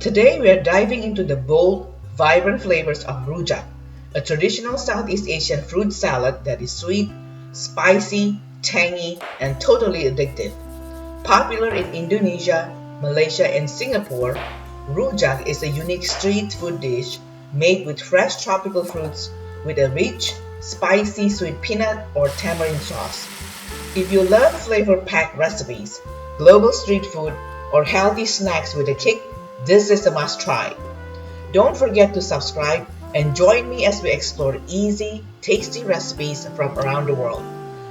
Today we are diving into the bold, vibrant flavors of rojak, a traditional Southeast Asian fruit salad that is sweet, spicy, tangy, and totally addictive. Popular in Indonesia, Malaysia, and Singapore, rojak is a unique street food dish made with fresh tropical fruits with a rich, spicy sweet peanut or tamarind sauce. If you love flavor-packed recipes, global street food, or healthy snacks with a kick, this is a must-try. Don't forget to subscribe and join me as we explore easy, tasty recipes from around the world.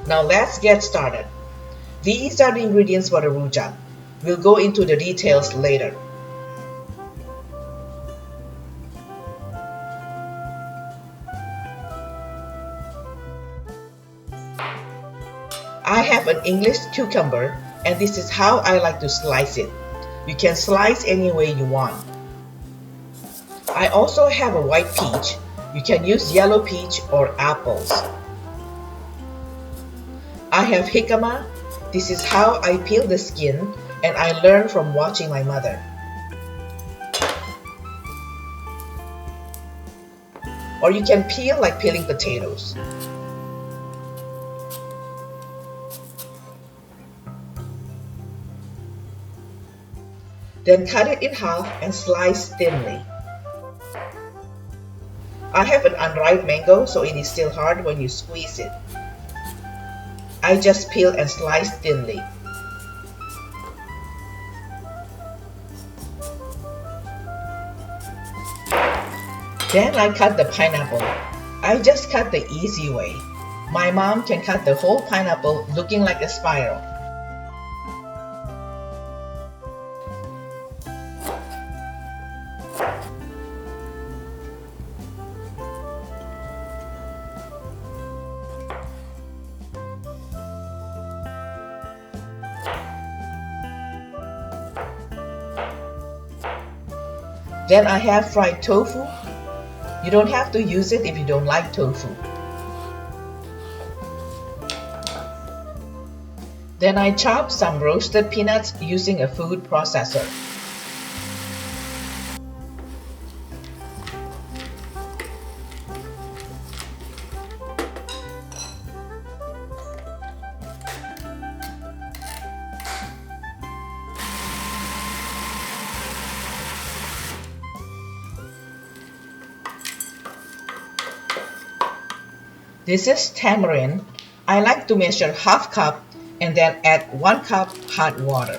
Now let's get started. These are the ingredients for the rojak. We'll go into the details later. I have an English cucumber, and this is how I like to slice it. You can slice any way you want. I also have a white peach. You can use yellow peach or apples. I have jicama. This is how I peel the skin, and I learned from watching my mother. Or you can peel like peeling potatoes. Then cut it in half and slice thinly. I have an unripe mango, so it is still hard when you squeeze it. I just peel and slice thinly. Then I cut the pineapple. I just cut the easy way. My mom can cut the whole pineapple looking like a spiral. Then I have fried tofu. You don't have to use it if you don't like tofu. Then I chop some roasted peanuts using a food processor. This is tamarind. I like to measure half cup and then add 1 cup hot water.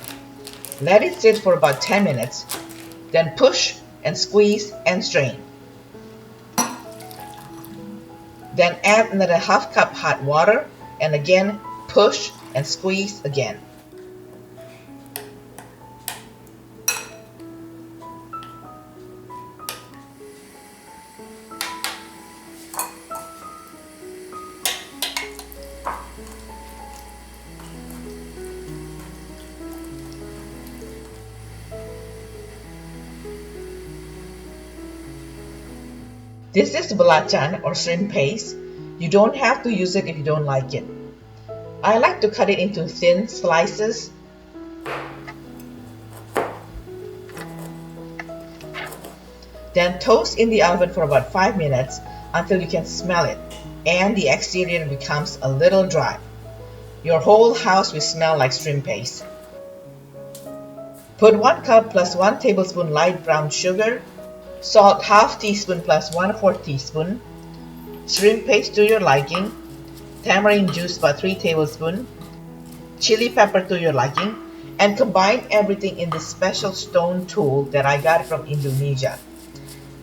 Let it sit for about 10 minutes, then push and squeeze and strain. Then add another half cup hot water and again push and squeeze again. This is belacan or shrimp paste. You don't have to use it if you don't like it. I like to cut it into thin slices. Then toast in the oven for about 5 minutes until you can smell it and the exterior becomes a little dry. Your whole house will smell like shrimp paste. Put 1 cup plus 1 tablespoon light brown sugar, salt half teaspoon plus 1/4 teaspoon, shrimp paste to your liking, tamarind juice about 3 tablespoons, chili pepper to your liking, and combine everything in this special stone tool that I got from Indonesia.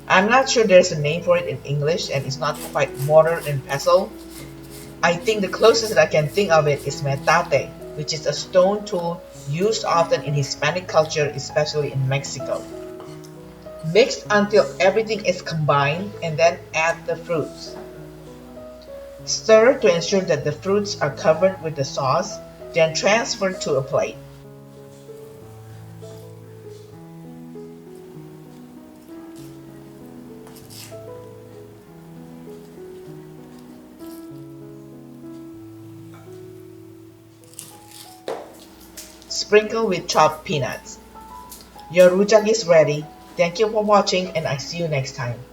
I'm not sure there's a name for it in English and it's not quite mortar and pestle. I think the closest that I can think of it is metate, which is a stone tool used often in Hispanic culture, especially in Mexico. Mix until everything is combined and then add the fruits. Stir to ensure that the fruits are covered with the sauce, then transfer to a plate. Sprinkle with chopped peanuts. Your rojak is ready. Thank you for watching and I see you next time.